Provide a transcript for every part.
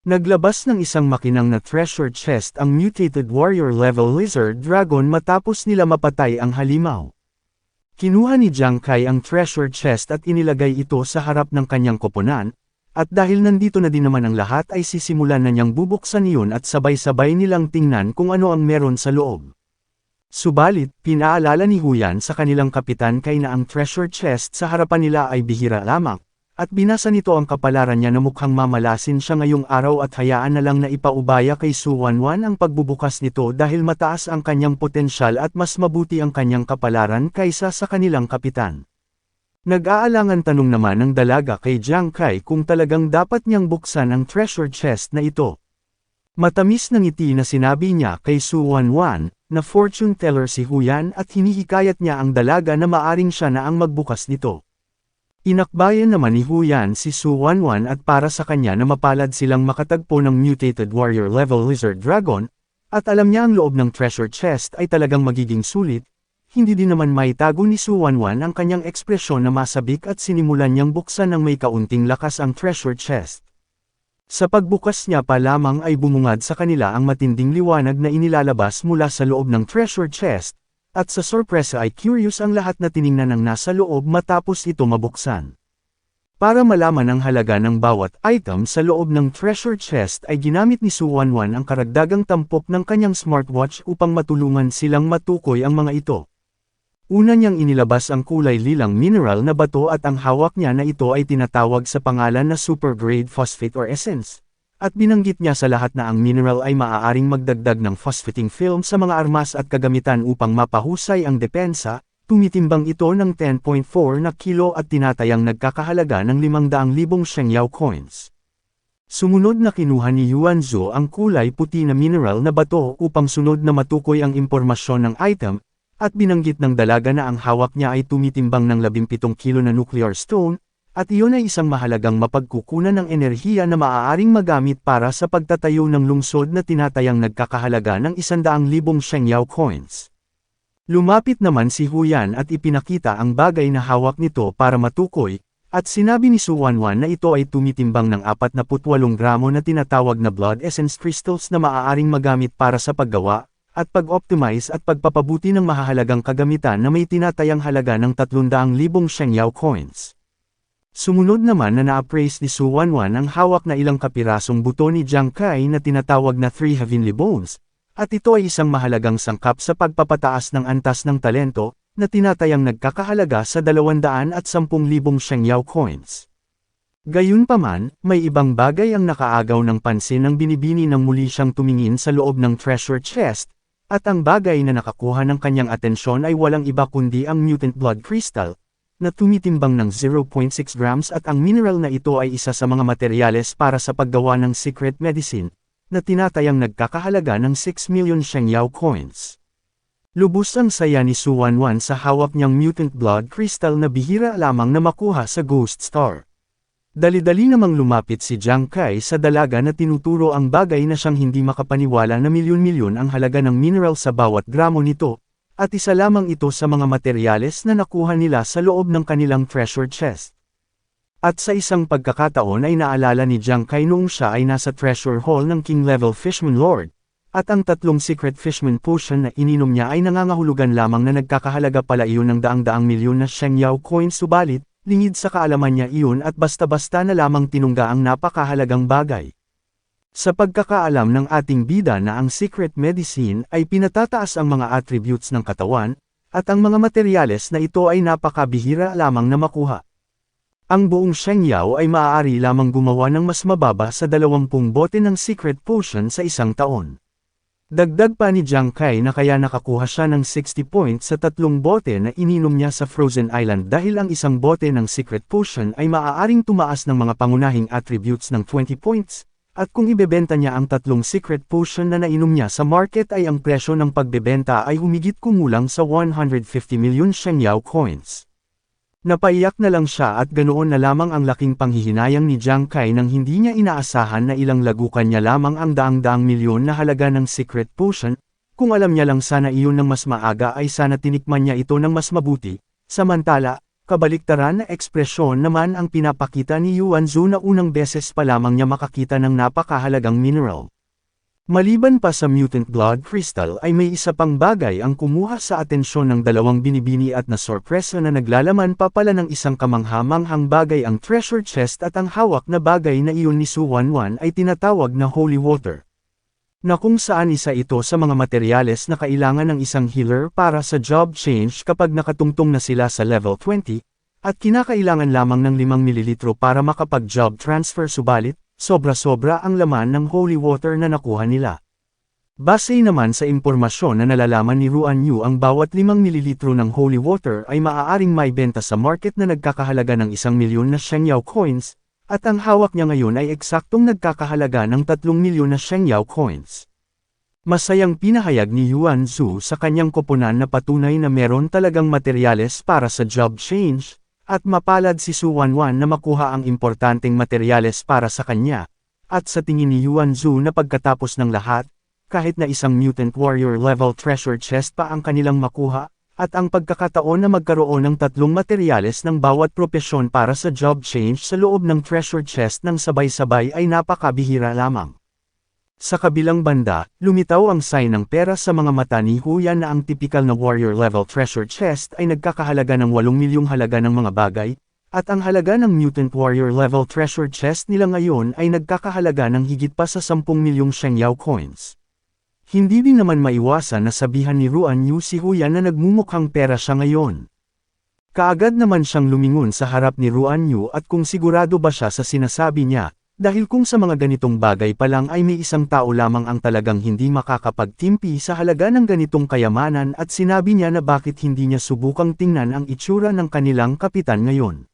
Naglabas ng isang makinang na treasure chest ang mutated warrior level lizard dragon matapos nila mapatay ang halimaw. Kinuha ni Jiang Kai ang treasure chest at inilagay ito sa harap ng kanyang koponan, at dahil nandito na din naman ang lahat ay sisimulan na niyang bubuksan iyon at sabay-sabay nilang tingnan kung ano ang meron sa loob. Subalit, pinaalala ni Huyan sa kanilang kapitan Kai na ang treasure chest sa harapan nila ay bihira lamang, at binasa nito ang kapalaran niya na mukhang mamalasin siya ngayong araw at hayaan na lang na ipaubaya kay Su Wanwan ang pagbubukas nito dahil mataas ang kanyang potensyal at mas mabuti ang kanyang kapalaran kaysa sa kanilang kapitan. Nag-aalangan tanong naman ng dalaga kay Jiang Kai kung talagang dapat niyang buksan ang treasure chest na ito. Matamis ng ngiti na sinabi niya kay Su Wanwan, na fortune teller si Huyan at hinihikayat niya ang dalaga na maaring siya na ang magbukas nito. Inakbayan naman ni Huyan si Su Wanwan at para sa kanya na mapalad silang makatagpo ng mutated warrior level lizard dragon, at alam niya ang loob ng treasure chest ay talagang magiging sulit, hindi din naman maitago ni Su Wanwan ang kanyang ekspresyon na masabik at sinimulan niyang buksan ng may kaunting lakas ang treasure chest. Sa pagbukas niya pa lamang ay bumungad sa kanila ang matinding liwanag na inilalabas mula sa loob ng treasure chest, at sa sorpresa ay curious ang lahat na tiningnan ang nasa loob matapos ito mabuksan. Para malaman ang halaga ng bawat item sa loob ng treasure chest ay ginamit ni Su Wanwan ang karagdagang tampok ng kanyang smartwatch upang matulungan silang matukoy ang mga ito. Una niyang inilabas ang kulay lilang mineral na bato at ang hawak niya na ito ay tinatawag sa pangalan na super grade phosphate or essence. At binanggit niya sa lahat na ang mineral ay maaaring magdagdag ng phosphating film sa mga armas at kagamitan upang mapahusay ang depensa, tumitimbang ito ng 10.4 na kilo at tinatayang nagkakahalaga ng 500,000 Shengyao coins. Sumunod na kinuha ni Yuan Zhou ang kulay puti na mineral na bato upang sunod na matukoy ang impormasyon ng item, at binanggit ng dalaga na ang hawak niya ay tumitimbang ng 17 kilo na nuclear stone, at iyon ay isang mahalagang mapagkukunan ng enerhiya na maaaring magamit para sa pagtatayo ng lungsod na tinatayang nagkakahalaga ng 100,000 Shengyao coins. Lumapit naman si Huyan at ipinakita ang bagay na hawak nito para matukoy, at sinabi ni Su Wanwan na ito ay tumitimbang ng 48 gramo na tinatawag na blood essence crystals na maaaring magamit para sa paggawa, at pag-optimize at pagpapabuti ng mahahalagang kagamitan na may tinatayang halaga ng 300,000 Shengyao coins. Sumunod naman na na-appraise ni Su Wanwan ang hawak na ilang kapirasong buto ni Jiang Kai na tinatawag na 3 heavenly bones, at ito ay isang mahalagang sangkap sa pagpapataas ng antas ng talento, na tinatayang nagkakahalaga sa 210,000 Shengyao coins. Gayunpaman, may ibang bagay ang nakaagaw ng pansin ng binibini nang muli siyang tumingin sa loob ng treasure chest, at ang bagay na nakakuha ng kanyang atensyon ay walang iba kundi ang mutant blood crystal, na tumitimbang ng 0.6 grams at ang mineral na ito ay isa sa mga materyales para sa paggawa ng secret medicine, na tinatayang nagkakahalaga ng 6 million Shengyao coins. Lubos ang saya ni Su Wanwan sa hawak niyang mutant blood crystal na bihira lamang na makuha sa Ghost Star. Dali-dali namang lumapit si Jiang Kai sa dalaga na tinuturo ang bagay na siyang hindi makapaniwala na milyon-milyon ang halaga ng mineral sa bawat gramo nito, at isa lamang ito sa mga materyales na nakuha nila sa loob ng kanilang treasure chest. At sa isang pagkakataon ay naalala ni Jiang Kai noong siya ay nasa treasure hall ng King Level Fishman Lord, at ang 3 secret fishman potion na ininom niya ay nangangahulugan lamang na nagkakahalaga pala iyon ng daang-daang milyon na Shengyao coins, subalit, lingid sa kaalaman niya iyon at basta-basta na lamang tinungga ang napakahalagang bagay. Sa pagkakaalam ng ating bida na ang secret medicine ay pinatataas ang mga attributes ng katawan, at ang mga materyales na ito ay napakabihira lamang na makuha. Ang buong Shengyao ay maaari lamang gumawa ng mas mababa sa 20 bote ng secret potion sa isang taon. Dagdag pa ni Jiang Kai na kaya nakakuha siya ng 60 points sa 3 bote na ininom niya sa Frozen Island dahil ang isang bote ng secret potion ay maaaring tumaas ng mga pangunahing attributes ng 20 points, at kung ibebenta niya ang 3 secret potion na nainom niya sa market ay ang presyo ng pagbebenta ay humigit kumulang sa 150 million Shengyao coins. Napaiyak na lang siya at ganoon na lamang ang laking panghihinayang ni Jiang Kai nang hindi niya inaasahan na ilang lagukan niya lamang ang daang-daang milyon na halaga ng secret potion, kung alam niya lang sana iyon ng mas maaga ay sana tinikman niya ito ng mas mabuti, samantala, kabaliktaran na ekspresyon naman ang pinapakita ni Yuanzu na unang beses pa lamang niya makakita ng napakahalagang mineral. Maliban pa sa mutant blood crystal ay may isa pang bagay ang kumuha sa atensyon ng dalawang binibini at nasorpresa na naglalaman pa pala ng isang kamangha-manghang bagay ang treasure chest at ang hawak na bagay na iyon ni Su Wanwan ay tinatawag na holy water. Na kung saan isa ito sa mga materyales na kailangan ng isang healer para sa job change kapag nakatungtong na sila sa level 20, at kinakailangan lamang ng 5 ml para makapag-job transfer subalit, sobra-sobra ang laman ng holy water na nakuha nila. Base naman sa impormasyon na nalalaman ni Ruan Yu ang bawat 5 ml ng holy water ay maaaring maibenta sa market na nagkakahalaga ng 1 milyon na Shengyao coins, at ang hawak niya ngayon ay eksaktong nagkakahalaga ng 3 milyon na Shengyao coins. Masayang pinahayag ni Yuan Zhu sa kanyang koponan na patunay na meron talagang materyales para sa job change, at mapalad si Su Wanwan na makuha ang importanteng materyales para sa kanya, at sa tingin ni Yuan Zhu na pagkatapos ng lahat, kahit na isang mutant warrior level treasure chest pa ang kanilang makuha, at ang pagkakataon na magkaroon ng 3 materyales ng bawat propesyon para sa job change sa loob ng treasure chest ng sabay-sabay ay napakabihira lamang. Sa kabilang banda, lumitaw ang sign ng pera sa mga mata ni Huyan na ang typical na warrior level treasure chest ay nagkakahalaga ng 8 milyong halaga ng mga bagay, at ang halaga ng mutant warrior level treasure chest nila ngayon ay nagkakahalaga ng higit pa sa 10 milyong Shengyao coins. Hindi din naman maiwasan na sabihan ni Ruan Yu si Huyan na nagmumukhang pera siya ngayon. Kaagad naman siyang lumingon sa harap ni Ruan Yu at kung sigurado ba siya sa sinasabi niya, dahil kung sa mga ganitong bagay pa lang ay may isang tao lamang ang talagang hindi makakapagtimpi sa halaga ng ganitong kayamanan at sinabi niya na bakit hindi niya subukang tingnan ang itsura ng kanilang kapitan ngayon.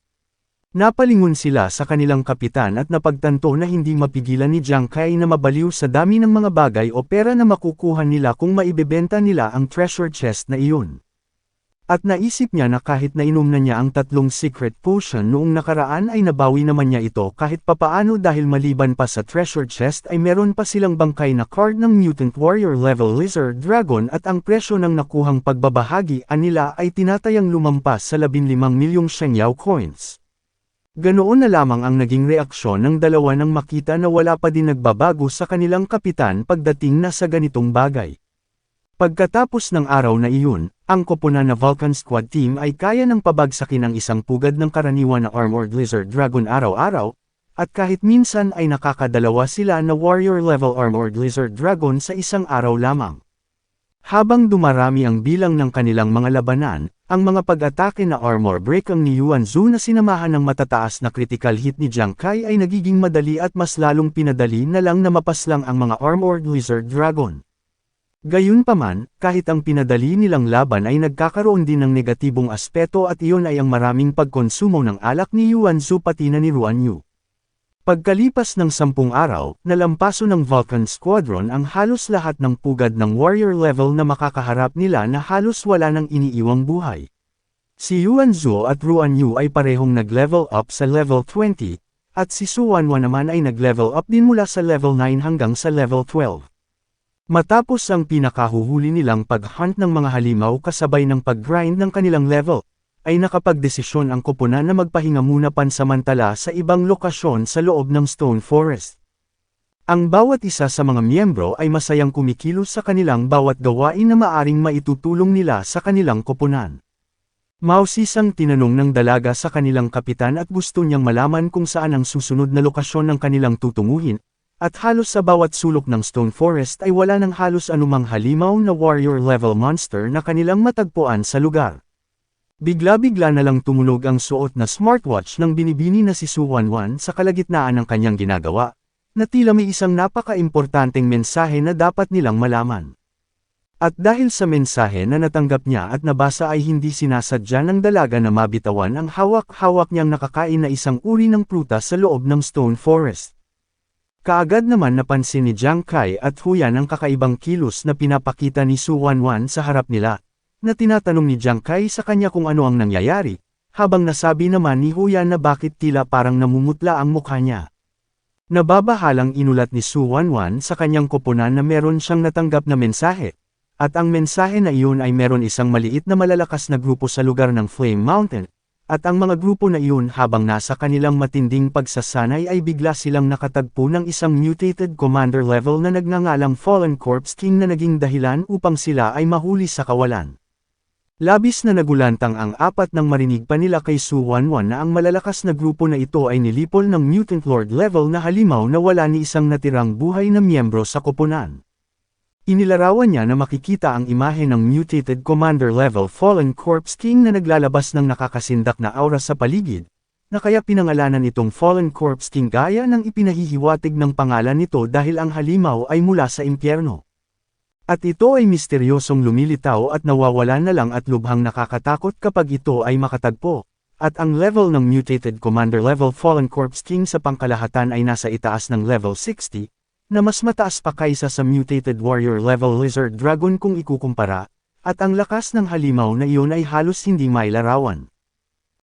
Napalingon sila sa kanilang kapitan at napagtanto na hindi mapigilan ni Jiang Kai na mabaliw sa dami ng mga bagay o pera na makukuha nila kung maibebenta nila ang treasure chest na iyon. At naisip niya na kahit nainom na niya ang 3 secret potion noong nakaraan ay nabawi naman niya ito kahit papaano dahil maliban pa sa treasure chest ay meron pa silang bangkay na card ng mutant warrior level lizard dragon at ang presyo ng nakuhang pagbabahagi nila ay tinatayang lumampas sa 15 milyong Shengyao coins. Ganoon na lamang ang naging reaksyon ng dalawa nang makita na wala pa din nagbabago sa kanilang kapitan pagdating na sa ganitong bagay. Pagkatapos ng araw na iyon, ang koponan na Vulcan Squad Team ay kaya ng pabagsakin ang isang pugad ng karaniwan na Armored Lizard Dragon araw-araw, at kahit minsan ay nakakadalawa sila na Warrior Level Armored Lizard Dragon sa isang araw lamang. Habang dumarami ang bilang ng kanilang mga labanan, ang mga pag-atake na armor break ang ni Yuan Zhu na sinamahan ng matataas na critical hit ni Jiang Kai ay nagiging madali at mas lalong pinadali na lang na mapaslang ang mga Armored Lizard Dragon. Gayunpaman, kahit ang pinadali nilang laban ay nagkakaroon din ng negatibong aspeto at iyon ay ang maraming pagkonsumo ng alak ni Yuan Zhu pati na ni Ruan Yu. Pagkalipas ng 10 araw, nalampaso ng Vulcan Squadron ang halos lahat ng pugad ng warrior level na makakaharap nila na halos wala nang iniiwang buhay. Si Yuan Zhu at Ruan Yu ay parehong nag-level up sa level 20, at si Su Wanwan naman ay nag-level up din mula sa level 9 hanggang sa level 12. Matapos ang pinakahuhuli nilang pag-hunt ng mga halimaw kasabay ng pag-grind ng kanilang level, ay nakapagdesisyon ang koponan na magpahinga muna pansamantala sa ibang lokasyon sa loob ng Stone Forest. Ang bawat isa sa mga miyembro ay masayang kumikilos sa kanilang bawat gawain na maaring maitutulong nila sa kanilang koponan. Mausisang tinanong ng dalaga sa kanilang kapitan at gusto niyang malaman kung saan ang susunod na lokasyon ng kanilang tutunguhin, at halos sa bawat sulok ng Stone Forest ay wala ng halos anumang halimaw na warrior level monster na kanilang matagpuan sa lugar. Bigla-bigla na lang tumunog ang suot na smartwatch ng binibini na si Su Wanwan sa kalagitnaan ng kanyang ginagawa, na tila may isang napaka-importanteng mensahe na dapat nilang malaman. At dahil sa mensahe na natanggap niya at nabasa ay hindi sinasadya ng dalaga na mabitawan ang hawak-hawak niyang nakakain na isang uri ng prutas sa loob ng Stone Forest. Kaagad naman napansin ni Jiang Kai at Huyan ang kakaibang kilos na pinapakita ni Su Wanwan sa harap nila, na tinatanong ni Jiang Kai sa kanya kung ano ang nangyayari, habang nasabi naman ni Huyan na bakit tila parang namumutla ang mukha niya. Nababahalang inulat ni Su Wanwan sa kanyang koponan na meron siyang natanggap na mensahe, at ang mensahe na iyon ay meron isang maliit na malalakas na grupo sa lugar ng Flame Mountain, At ang mga grupo na iyon habang nasa kanilang matinding pagsasanay ay bigla silang nakatagpo ng isang mutated commander level na nagngangalang Fallen Corpse King na naging dahilan upang sila ay mahuli sa kawalan. Labis na nagulantang ang apat nang marinig pa nila kay Su Wanwan na ang malalakas na grupo na ito ay nilipol ng Mutant Lord level na halimaw na wala ni isang natirang buhay na miyembro sa koponan. Inilarawan niya na makikita ang imahe ng mutated commander level Fallen Corpse King na naglalabas ng nakakasindak na aura sa paligid, na kaya pinangalanan itong Fallen Corpse King gaya ng ipinahihiwatig ng pangalan nito dahil ang halimaw ay mula sa impyerno. At ito ay misteryosong lumilitaw at nawawala na lang at lubhang nakakatakot kapag ito ay makatagpo. At ang level ng mutated commander level Fallen Corpse King sa pangkalahatan ay nasa itaas ng level 60, na mas mataas pa kaysa sa mutated warrior level lizard dragon kung ikukumpara, at ang lakas ng halimaw na iyon ay halos hindi mailarawan.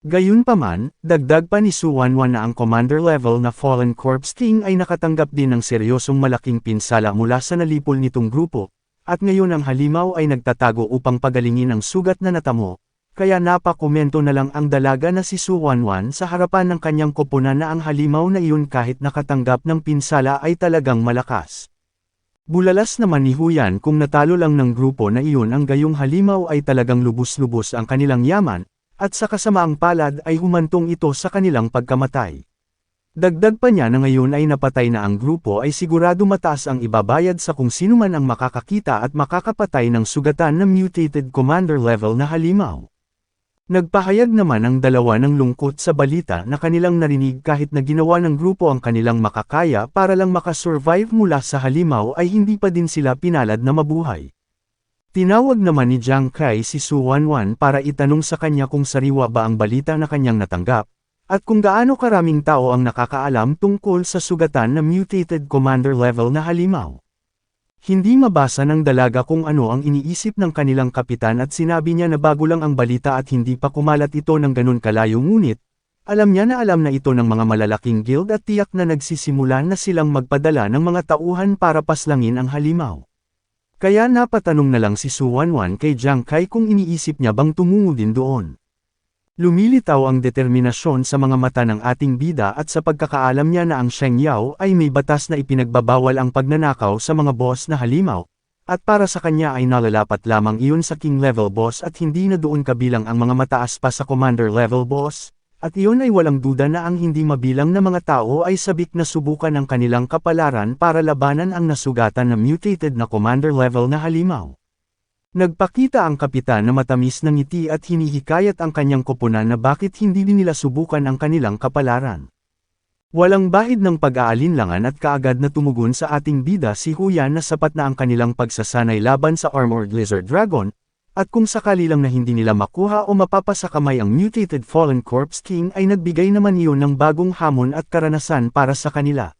Gayunpaman, dagdag pa ni Su Wanwan na ang commander level na Fallen Corpse King ay nakatanggap din ng seryosong malaking pinsala mula sa nalipol nitong grupo, at ngayon ang halimaw ay nagtatago upang pagalingin ang sugat na natamo. Kaya napakomento na lang ang dalaga na si Su Wanwan sa harapan ng kanyang koponan na ang halimaw na iyon kahit nakatanggap ng pinsala ay talagang malakas. Bulalas naman ni Huyan kung natalo lang ng grupo na iyon ang gayong halimaw ay talagang lubos-lubos ang kanilang yaman, at sa kasamaang palad ay humantong ito sa kanilang pagkamatay. Dagdag pa niya na ngayon ay napatay na ang grupo ay sigurado mataas ang ibabayad sa kung sino man ang makakakita at makakapatay ng sugatan na mutated commander level na halimaw. Nagpahayag naman ang dalawa ng lungkot sa balita na kanilang narinig kahit na ginawa ng grupo ang kanilang makakaya para lang makasurvive mula sa halimaw ay hindi pa din sila pinalad na mabuhay. Tinawag naman ni Jiang Kai si Su Wanwan para itanong sa kanya kung sariwa ba ang balita na kanyang natanggap, at kung gaano karaming tao ang nakakaalam tungkol sa sugatan na mutated commander level na halimaw. Hindi mabasa ng dalaga kung ano ang iniisip ng kanilang kapitan at sinabi niya na bago lang ang balita at hindi pa kumalat ito ng ganun kalayo ngunit, alam niya na alam na ito ng mga malalaking guild at tiyak na nagsisimula na silang magpadala ng mga tauhan para paslangin ang halimaw. Kaya napatanong na lang si Su Wanwan kay Jiang Kai kung iniisip niya bang tumungo din doon. Lumilitaw ang determinasyon sa mga mata ng ating bida at sa pagkakaalam niya na ang Sheng Yao ay may batas na ipinagbabawal ang pagnanakaw sa mga boss na halimaw, at para sa kanya ay nalalapat lamang iyon sa king level boss at hindi na doon kabilang ang mga mataas pa sa commander level boss, at iyon ay walang duda na ang hindi mabilang na mga tao ay sabik na subukan ang kanilang kapalaran para labanan ang nasugatan na mutated na commander level na halimaw. Nagpakita ang kapitan na matamis ng ngiti at hinihikayat ang kanyang koponan na bakit hindi din nila subukan ang kanilang kapalaran. Walang bahid ng pag-aalinlangan at kaagad na tumugon sa ating bida si Huyan na sapat na ang kanilang pagsasanay laban sa Armored Lizard Dragon, at kung sakali lang na hindi nila makuha o mapapasa kamay ang mutated Fallen Corpse King ay nagbigay naman iyon ng bagong hamon at karanasan para sa kanila.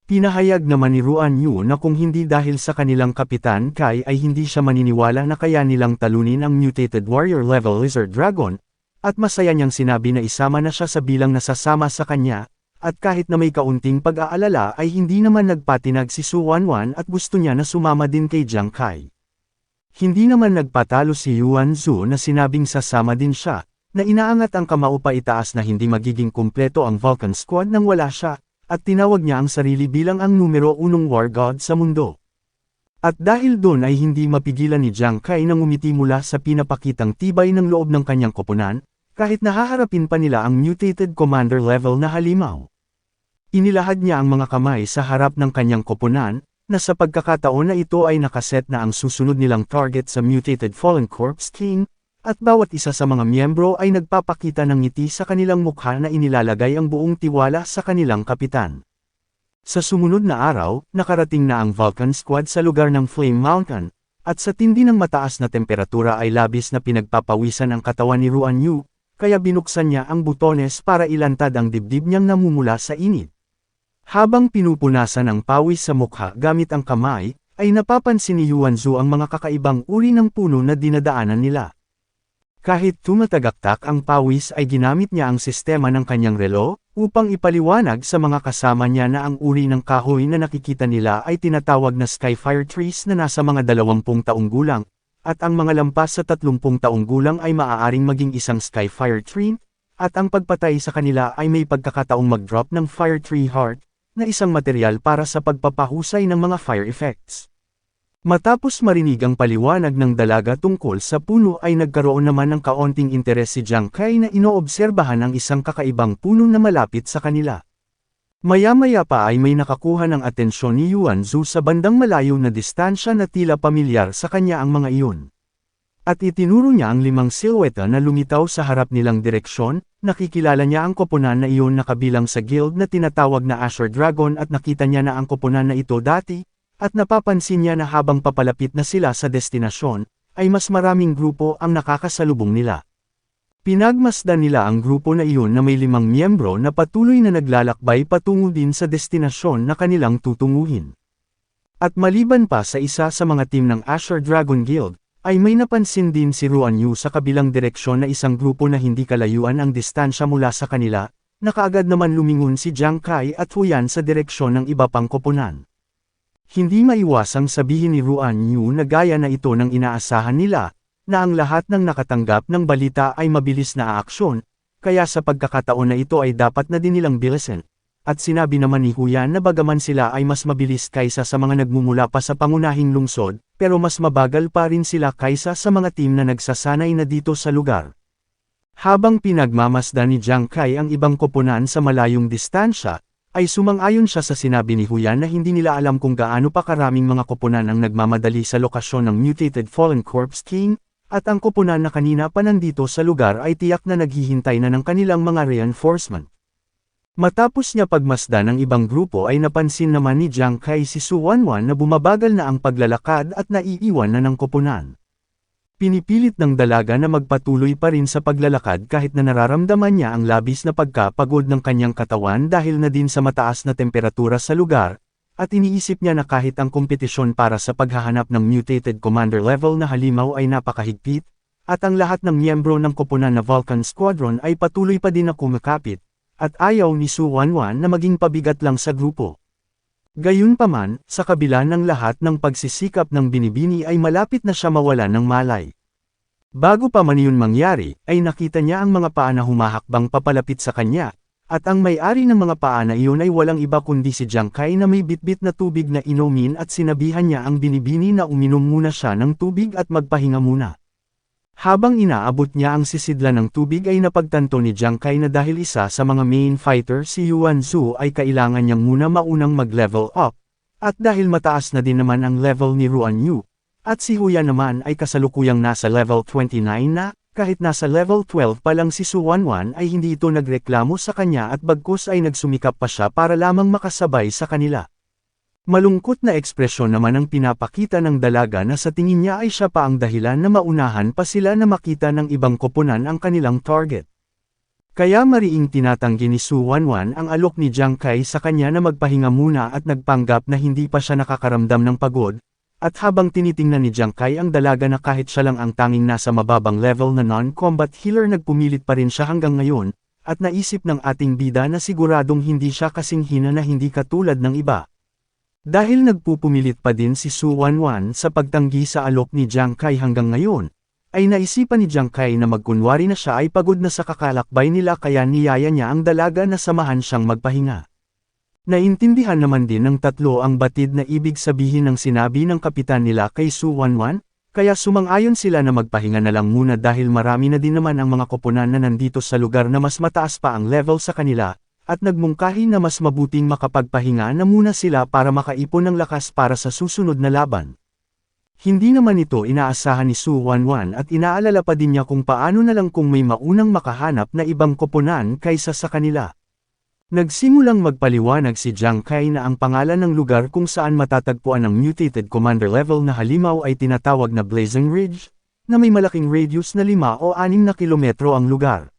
Pinahayag naman ni Ruan Yu na kung hindi dahil sa kanilang kapitan Kai ay hindi siya maniniwala na kaya nilang talunin ang mutated warrior level lizard dragon, at masaya niyang sinabi na isama na siya sa bilang nasasama sa kanya, at kahit na may kaunting pag-aalala ay hindi naman nagpatinag si Su Wanwan at gusto niya na sumama din kay Jiang Kai. Hindi naman nagpatalo si Yuan Zhu na sinabing sasama din siya, na inaangat ang kamao pa itaas na hindi magiging kumpleto ang Vulcan Squad nang wala siya, at tinawag niya ang sarili bilang ang numero 1 war god sa mundo. At dahil doon ay hindi mapigilan ni Jiang Kai na ngumiti mula sa pinapakitang tibay ng loob ng kanyang koponan, kahit nahaharapin pa nila ang mutated commander level na halimaw. Inilahad niya ang mga kamay sa harap ng kanyang koponan, na sa pagkakataon na ito ay nakaset na ang susunod nilang target sa mutated Fallen Corpse King, at bawat isa sa mga miyembro ay nagpapakita ng ngiti sa kanilang mukha na inilalagay ang buong tiwala sa kanilang kapitan. Sa sumunod na araw, nakarating na ang Vulcan Squad sa lugar ng Flame Mountain, at sa tindi ng mataas na temperatura ay labis na pinagpapawisan ang katawan ni Ruan Yu, kaya binuksan niya ang butones para ilantad ang dibdib niyang namumula sa init. Habang pinupunasan ang pawis sa mukha gamit ang kamay, ay napapansin ni Yuan Zhu ang mga kakaibang uri ng puno na dinadaanan nila. Kahit tumatagaktak ang pawis ay ginamit niya ang sistema ng kanyang relo, upang ipaliwanag sa mga kasama niya na ang uri ng kahoy na nakikita nila ay tinatawag na Skyfire trees na nasa mga 20 taong gulang, at ang mga lampas sa 30 taong gulang ay maaaring maging isang Skyfire tree, at ang pagpatay sa kanila ay may pagkakataong mag-drop ng Fire Tree Heart, na isang material para sa pagpapahusay ng mga fire effects. Matapos marinig ang paliwanag ng dalaga tungkol sa puno ay nagkaroon naman ng kaunting interes si Jiang Kai na inoobserbahan ang isang kakaibang puno na malapit sa kanila. Maya-maya pa ay may nakakuha ng atensyon ni Yuan Zhu sa bandang malayo na distansya na tila pamilyar sa kanya ang mga iyon. At itinuro niya ang 5 silweta na lumitaw sa harap nilang direksyon, nakikilala niya ang koponan na iyon na kabilang sa guild na tinatawag na Azure Dragon at nakita niya na ang koponan na ito dati, at napapansin niya na habang papalapit na sila sa destinasyon, ay mas maraming grupo ang nakakasalubong nila. Pinagmasdan nila ang grupo na iyon na may 5 miyembro na patuloy na naglalakbay patungo din sa destinasyon na kanilang tutunguhin. At maliban pa sa isa sa mga team ng Azure Dragon Guild, ay may napansin din si Ruan Yu sa kabilang direksyon na isang grupo na hindi kalayuan ang distansya mula sa kanila, na kaagad naman lumingon si Jiang Kai at Huyan sa direksyon ng iba pang koponan. Hindi maiwasang sabihin ni Ruan Yu na gaya na ito ng inaasahan nila, na ang lahat ng nakatanggap ng balita ay mabilis na aaksyon, kaya sa pagkakataon na ito ay dapat na din nilang bilisan. At sinabi naman ni Huyan na bagaman sila ay mas mabilis kaysa sa mga nagmumula pa sa pangunahing lungsod, pero mas mabagal pa rin sila kaysa sa mga team na nagsasanay na dito sa lugar. Habang pinagmamasdan ni Jiang Kai ang ibang koponan sa malayong distansya, ay sumang-ayon siya sa sinabi ni Huyan na hindi nila alam kung gaano pa karaming mga koponan ang nagmamadali sa lokasyon ng Mutated Fallen Corpse King, at ang koponan na kanina pa nandito sa lugar ay tiyak na naghihintay na ng kanilang mga reinforcement. Matapos niya pagmasdan ng ibang grupo ay napansin naman ni Jiang Kai si Su Wanwan na bumabagal na ang paglalakad at naiiwan na ng koponan. Pinipilit ng dalaga na magpatuloy pa rin sa paglalakad kahit na nararamdaman niya ang labis na pagkapagod ng kanyang katawan dahil na din sa mataas na temperatura sa lugar, at iniisip niya na kahit ang kompetisyon para sa paghahanap ng mutated commander level na halimaw ay napakahigpit, at ang lahat ng miyembro ng koponan na Vulcan Squadron ay patuloy pa din na kumakapit, at ayaw ni Su Wanwan na maging pabigat lang sa grupo. Gayunpaman, sa kabila ng lahat ng pagsisikap ng binibini ay malapit na siya mawalan ng malay. Bago pa man yun mangyari, ay nakita niya ang mga paa na humahakbang papalapit sa kanya, at ang may-ari ng mga paa na iyon ay walang iba kundi si Jiang Kai na may bitbit na tubig na inumin at sinabihan niya ang binibini na uminom muna siya ng tubig at magpahinga muna. Habang inaabot niya ang sisidlan ng tubig ay napagtanto ni Jiang Kai na dahil isa sa mga main fighter si Yuan Zhu ay kailangan niyang muna maunang mag-level up, at dahil mataas na din naman ang level ni Ruan Yu, at si Huyan naman ay kasalukuyang nasa level 29 na, kahit nasa level 12 pa lang si Su Wanwan ay hindi ito nagreklamo sa kanya at bagkus ay nagsumikap pa siya para lamang makasabay sa kanila. Malungkot na ekspresyon naman ang pinapakita ng dalaga na sa tingin niya ay siya pa ang dahilan na maunahan pa sila na makita ng ibang koponan ang kanilang target. Kaya mariing tinatanggi ni Su Wanwan ang alok ni Jiang Kai sa kanya na magpahinga muna at nagpanggap na hindi pa siya nakakaramdam ng pagod, at habang tinitingnan ni Jiang Kai ang dalaga na kahit siya lang ang tanging nasa mababang level na non-combat healer nagpumilit pa rin siya hanggang ngayon, at naisip ng ating bida na siguradong hindi siya kasing hina na hindi katulad ng iba. Dahil nagpupumilit pa din si Su Wanwan sa pagtanggi sa alok ni Jiang Kai hanggang ngayon, ay naisipan ni Jiang Kai na magkunwari na siya ay pagod na sa kakalakbay nila kaya niyaya niya ang dalaga na samahan siyang magpahinga. Naintindihan naman din ng tatlo ang batid na ibig sabihin ng sinabi ng kapitan nila kay Su Wanwan, kaya sumang-ayon sila na magpahinga na lang muna dahil marami na din naman ang mga koponan na nandito sa lugar na mas mataas pa ang level sa kanila, at nagmungkahi na mas mabuting makapagpahinga na muna sila para makaipon ng lakas para sa susunod na laban. Hindi naman ito inaasahan ni Su Wanwan at inaalala pa din niya kung paano na lang kung may maunang makahanap na ibang koponan kaysa sa kanila. Nagsimulang magpaliwanag si Jiang Kai na ang pangalan ng lugar kung saan matatagpuan ang mutated commander level na halimaw ay tinatawag na Blazing Ridge, na may malaking radius na 5 o 6 na kilometro ang lugar.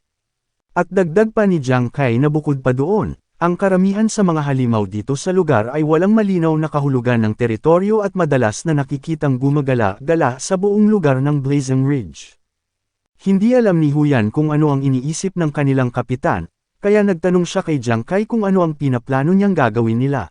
At dagdag pa ni Jiang Kai na bukod pa doon, ang karamihan sa mga halimaw dito sa lugar ay walang malinaw na kahulugan ng teritoryo at madalas na nakikitang gumagala-gala sa buong lugar ng Blazing Ridge. Hindi alam ni Huyan kung ano ang iniisip ng kanilang kapitan, kaya nagtanong siya kay Jiang Kai kung ano ang pinaplano niyang gagawin nila.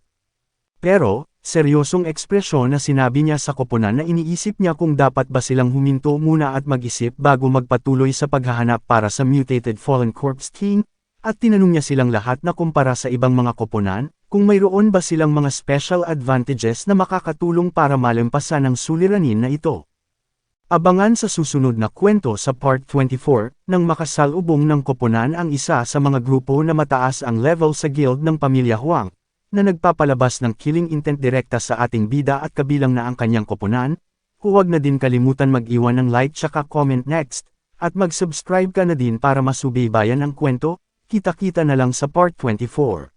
Pero, seryosong ekspresyon na sinabi niya sa koponan na iniisip niya kung dapat ba silang huminto muna at mag-isip bago magpatuloy sa paghahanap para sa mutated Fallen Corpse King, at tinanong niya silang lahat na kumpara sa ibang mga koponan, kung mayroon ba silang mga special advantages na makakatulong para malampasan ang suliranin na ito. Abangan sa susunod na kwento sa Part 24, nang makasalubong ng koponan ang isa sa mga grupo na mataas ang level sa guild ng Pamilya Huang, na nagpapalabas ng killing intent direkta sa ating bida at kabilang na ang kanyang koponan. Huwag na din kalimutan mag-iwan ng like tsaka comment next, at mag-subscribe ka na din para masubaybayan ang kwento. Kita-kita na lang sa Part 24.